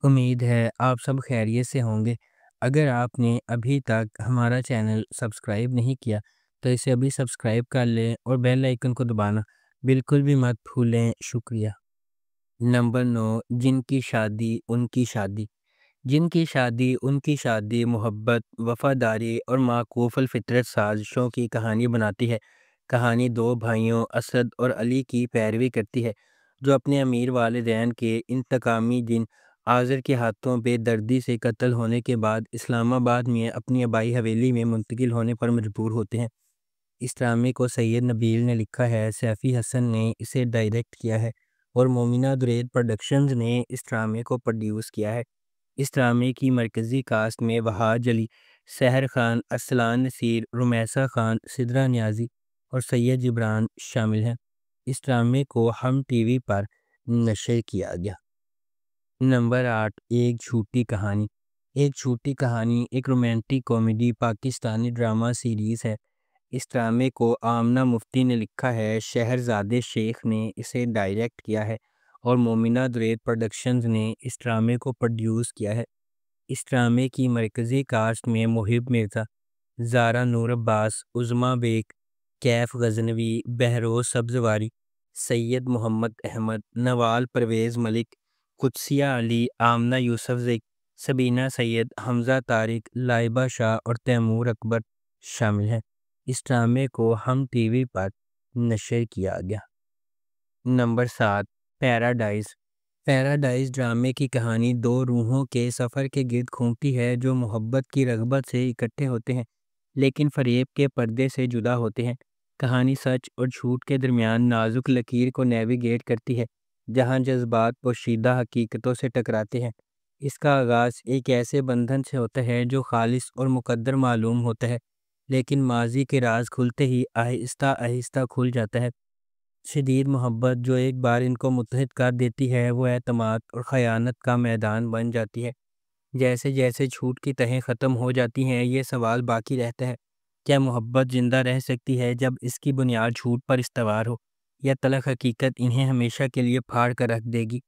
امید ہے آپ سب خیریت سے ہوں گے۔ اگر آپ نے ابھی تک ہمارا چینل سبسکرائب نہیں کیا تو اسے ابھی سبسکرائب کر لیں اور بیل آئیکن کو دبانا بالکل بھی مت بھولیں۔ شکریہ۔ نمبر 9، جن کی شادی ان کی شادی۔ جن کی شادی ان کی شادی محبت، وفاداری اور معکوف الفطرت سازشوں کی کہانی بناتی ہے۔ کہانی دو بھائیوں اسد اور علی کی پیروی کرتی ہے جو اپنے امیر والدین کے انتقامی دن آذر کے ہاتھوں بے دردی سے قتل ہونے کے بعد اسلام آباد میں اپنی آبائی حویلی میں منتقل ہونے پر مجبور ہوتے ہیں۔ اس ڈرامے کو سید نبیل نے لکھا ہے، سیفی حسن نے اسے ڈائریکٹ کیا ہے اور مومنہ درید پروڈکشنز نے اس ڈرامے کو پروڈیوس کیا ہے۔ اس ڈرامے کی مرکزی کاسٹ میں وہاج علی، سحر خان، ارسلان نصیر، رمیسہ خان، سدرہ نیازی اور سید جبران شامل ہیں۔ اس ڈرامے کو ہم ٹی وی پر نشر کیا گیا۔ نمبر 8، ایک جھوٹی کہانی۔ ایک جھوٹی کہانی ایک romantic comedy Pakistani drama series ہے۔ اس ڈرامے کو آمنہ مفتی نے لکھا ہے، شہرزاد شیخ نے اسے ڈائریکٹ کیا ہے اور مومنہ درید پروڈکشنز نے اس ڈرامے کو پروڈیوس کیا ہے۔ اس ڈرامے کی مرکزی کاسٹ میں محب مرزا، زارا نور عباس، عظمیٰ بیگ، کیف غزنوی، بہروز سبزواری، سید محمد احمد، نوال پرویز ملک، قدسیہ علی، آمنہ یوسف زئی، سبینہ سید، حمزہ طارق، لائبہ شاہ اور تیمور اکبر شامل ہیں۔ اس ڈرامے کو ہم ٹی وی پر نشر کیا گیا۔ Number 7، paradise. پیراڈائز ڈرامے کی کہانی دو روحوں کے سفر کے گرد گھومتی ہے جو محبت کی رغبت سے اکٹھے ہوتے ہیں لیکن فریب کے پردے سے جدا ہوتے ہیں۔ کہانی سچ اور جھوٹ کے درمیان نازک لکیر کو نیویگیٹ کرتی ہے جہاں جذبات پوشیدہ حقیقتوں سے ٹکراتے ہیں۔ اس کا آغاز ایک ایسے بندھن سے ہوتا ہے جو خالص اور مقدر معلوم ہوتا ہے لیکن ماضی کے راز کھلتے ہی آہستہ آہستہ کھل جاتا ہے۔ شدید محبت جو ایک بار ان کو متحد کر دیتی ہے وہ اعتماد اور خیانت کا میدان بن جاتی ہے۔ جیسے جیسے جھوٹ کی تہیں ختم ہو جاتی ہیں یہ سوال باقی رہتا ہے، کیا محبت زندہ رہ سکتی ہے جب اس کی بنیاد جھوٹ پر استوار ہو، یا تلخ حقیقت انہیں ہمیشہ کے لیے پھاڑ کر رکھ دے گی؟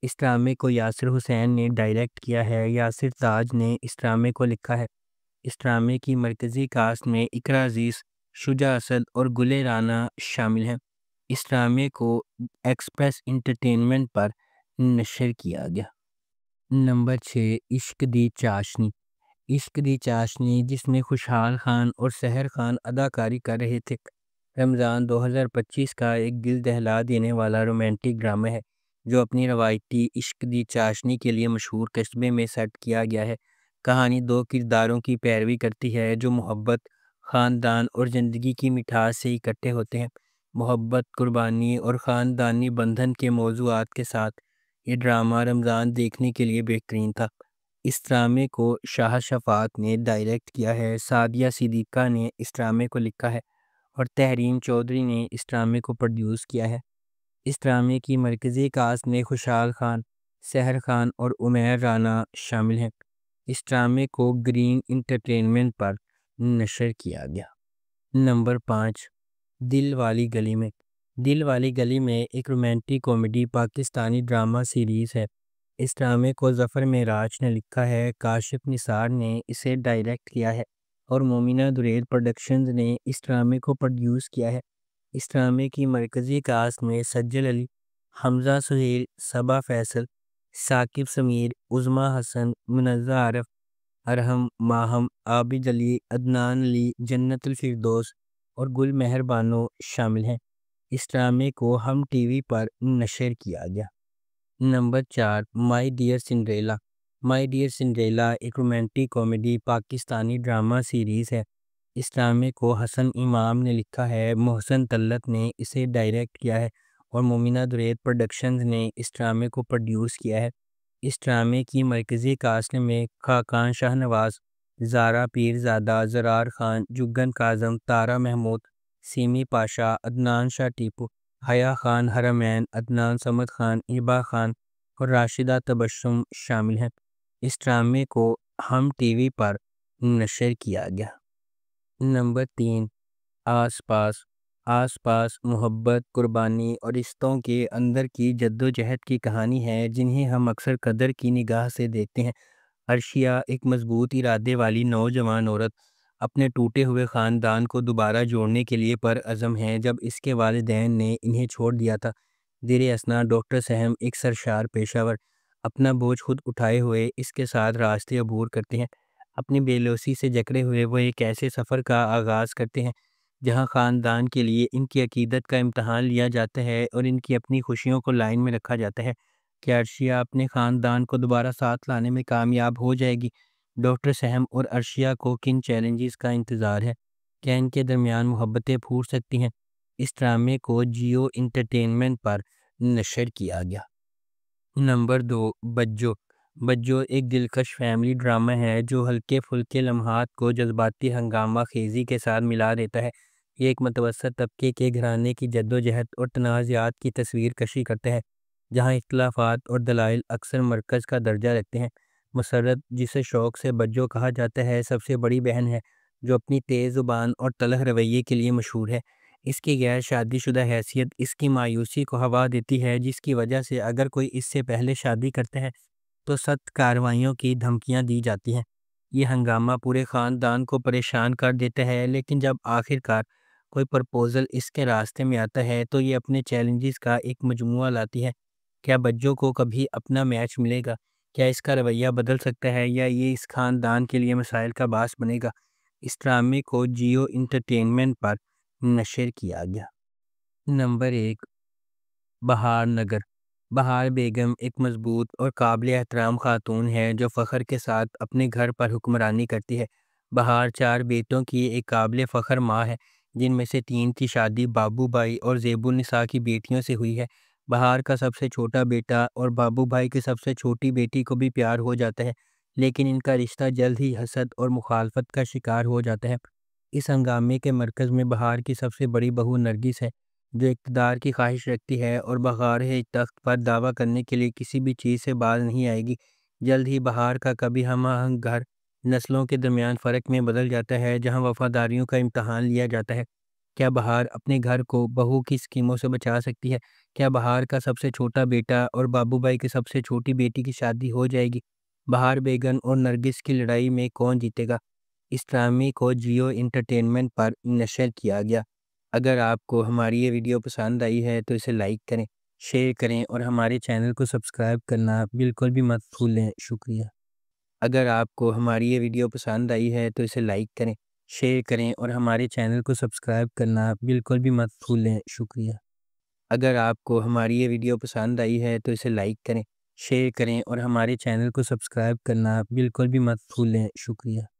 اس ڈرامے کو یاسر حسین نے ڈائریکٹ کیا ہے، یاسر تاج نے اس ڈرامے کو لکھا ہے۔ اس ڈرامے کی مرکزی کاسٹ میں اقرا عزیز، شجاع اسد اور گل رانا شامل ہیں۔ اس ڈرامے کو ایکسپریس انٹرٹینمنٹ پر نشر کیا گیا۔ نمبر 6، عشق دی چاشنی۔ عشق دی چاشنی جس میں خوشحال خان اور سحر خان اداکاری کر رہے تھے، رمضان 2025 کا ایک دل دہلا دینے والا رومانٹک ڈرامہ ہے جو اپنی روایتی عشق دی چاشنی کے لیے مشہور قصبے میں سیٹ کیا گیا ہے۔ کہانی دو کرداروں کی پیروی کرتی ہے جو محبت، خاندان اور زندگی کی مٹھاس سے اکٹھے ہوتے ہیں۔ محبت، قربانی اور خاندانی بندھن کے موضوعات کے ساتھ یہ ڈرامہ رمضان دیکھنے کے لیے بہترین تھا۔ اس ڈرامے کو شاہ شفاعت نے ڈائریکٹ کیا ہے، سعدیہ صدیقہ نے اس ڈرامے کو لکھا ہے اور تحریم چودھری نے اس ڈرامے کو پروڈیوس کیا ہے۔ اس ڈرامے کی مرکزی کاسٹ میں خوشحال خان، سحر خان اور عمیر رانا شامل ہیں۔ اس ڈرامے کو گرین انٹرٹینمنٹ پر نشر کیا گیا۔ نمبر 5، دل والی گلی میں۔ دل والی گلی میں ایک romantic comedy Pakistani drama series ہے۔ اس ڈرامے کو ظفر معراج نے لکھا ہے، کاشف نثار نے اسے ڈائریکٹ کیا ہے اور مومنہ درید پروڈکشنز نے اس ڈرامے کو پروڈیوس کیا ہے۔ اس ڈرامے کی مرکزی کاسٹ میں سجل علی، حمزہ سہیل، صبا فیصل، ثاقب سمیر، عظمیٰ حسن، منزہ عارف، ارحم ماہم، عابد علی، عدنان علی، جنت الفردوس اور گل مہر بانو شامل ہیں۔ اس ڈرامے کو ہم ٹی وی پر نشر کیا گیا۔ Number 4، my dear Cinderella. My dear Cinderella ایک romantic comedy Pakistani drama series ہے۔ اس ڈرامے کو حسن امام نے لکھا ہے، محسن طلت نے اسے ڈائریکٹ کیا ہے اور مومنہ درید پروڈکشنز نے اس ڈرامے کو پروڈیوس کیا ہے۔ اس ڈرامے کی مرکزی کاسٹ میں خاقان شاہ نواز، زارا پیرزادہ، زرار خان، جگن کاظم، تارا محمود، سیمی پاشا، عدنان شاہ ٹیپو، حیا خان حرمین، عدنان صمد خان، ہبہ خان اور راشدہ تبسم شامل ہیں۔ اس ڈرامے کو ہم ٹی وی پر نشر کیا گیا۔ نمبر 3، آس پاس۔ آس پاس محبت، قربانی اور رشتوں کے اندر کی جدوجہد کی کہانی ہے جنہیں ہم اکثر قدر کی نگاہ سے دیکھتے ہیں۔ عرشیہ ایک مضبوط ارادے والی نوجوان عورت اپنے ٹوٹے ہوئے خاندان کو دوبارہ جوڑنے کے لیے پرعزم ہے۔ جب اس کے والدین نے انہیں چھوڑ دیا تھا، زیر اثنا ڈاکٹر سہم ایک سرشار پیشہ ور اپنا بوجھ خود اٹھائے ہوئے اس کے ساتھ راستے عبور کرتے ہیں۔ اپنی بے لوثی سے جکڑے ہوئے وہ ایک ایسے سفر کا آغاز کرتے ہیں جہاں خاندان کے لیے ان کی عقیدت کا امتحان لیا جاتا ہے اور ان کی اپنی خوشیوں کو لائن میں رکھا جاتا ہے۔ کیا عرشیہ اپنے خاندان کو دوبارہ ساتھ لانے میں کامیاب ہو جائے گی؟ ڈاکٹر سہم اور عرشیہ کو کن چیلنجز کا انتظار ہے؟ کیا ان کے درمیان محبتیں پھوٹ سکتی ہیں؟ اس ڈرامے کو جیو انٹرٹینمنٹ پر نشر کیا گیا۔ نمبر 2، بجو۔ بجو ایک دلکش فیملی ڈرامہ ہے جو ہلکے پھلکے لمحات کو جذباتی ہنگامہ خیزی کے ساتھ ملا دیتا ہے۔ یہ ایک متوسط طبقے کے گھرانے کی جدوجہد اور تنازعات کی تصویر کشی کرتا ہے، جہاں اختلافات اور دلائل اکثر مرکز کا درجہ رکھتے ہیں۔ مسرت، جسے شوق سے بجو کہا جاتا ہے، سب سے بڑی بہن ہے جو اپنی تیز زبان اور تلخ رویے کے لیے مشہور ہے۔ اس کی غیر شادی شدہ حیثیت اس کی مایوسی کو ہوا دیتی ہے، جس کی وجہ سے اگر کوئی اس سے پہلے شادی کرتا ہے تو سخت کارروائیوں کی دھمکیاں دی جاتی ہیں۔ یہ ہنگامہ پورے خاندان کو پریشان کر دیتا ہے، لیکن جب آخر کار کوئی پرپوزل اس کے راستے میں آتا ہے تو یہ اپنے چیلنجز کا ایک مجموعہ لاتی ہے۔ کیا بجو کو کبھی اپنا میچ ملے گا؟ کیا اس کا رویہ بدل سکتا ہے یا یہ اس خاندان کے لیے مسائل کا باعث بنے گا؟ اس ڈرامے کو جیو انٹرٹینمنٹ پر نشر کیا گیا۔ نمبر 1، بہار نگر۔ بہار بیگم ایک مضبوط اور قابل احترام خاتون ہے جو فخر کے ساتھ اپنے گھر پر حکمرانی کرتی ہے۔ بہار 4 بیٹوں کی ایک قابل فخر ماں ہے، جن میں سے 3 کی شادی بابو بھائی اور زیب النساء کی بیٹیوں سے ہوئی ہے۔ بہار کا سب سے چھوٹا بیٹا اور بابو بھائی کی سب سے چھوٹی بیٹی کو بھی پیار ہو جاتا ہے، لیکن ان کا رشتہ جلد ہی حسد اور مخالفت کا شکار ہو جاتا ہے۔ اس ہنگامے کے مرکز میں بہار کی سب سے بڑی بہو نرگس ہے، جو اقتدار کی خواہش رکھتی ہے اور بہار ہے تخت پر دعویٰ کرنے کے لیے کسی بھی چیز سے باز نہیں آئے گی۔ جلد ہی بہار کا کبھی ہم آہنگ گھر نسلوں کے درمیان فرق میں بدل جاتا ہے، جہاں وفاداریوں کا امتحان لیا جاتا ہے۔ کیا بہار اپنے گھر کو بہو کی اسکیموں سے بچا سکتی ہے؟ کیا بہار کا سب سے چھوٹا بیٹا اور بابو بھائی کی سب سے چھوٹی بیٹی کی شادی ہو جائے گی؟ بہار بیگم اور نرگس کی لڑائی میں کون جیتے گا؟ اس ڈرامے کو جیو انٹرٹینمنٹ پر نشر کیا گیا۔ اگر آپ کو ہماری یہ ویڈیو پسند آئی ہے تو اسے لائک کریں، شیئر کریں اور ہمارے چینل کو سبسکرائب کرنا بالکل بھی مت بھولیں۔ شکریہ۔ اگر آپ کو ہماری یہ ویڈیو پسند آئی ہے تو اسے لائک کریں، شیئر کریں اور ہمارے چینل کو سبسکرائب کرنا بالکل بھی مت بھولیں۔ شکریہ۔ اگر آپ کو ہماری یہ ویڈیو پسند آئی ہے تو اسے لائک کریں، شیئر کریں اور ہمارے چینل کو سبسکرائب کرنا بالکل بھی مت بھولیں۔ شکریہ۔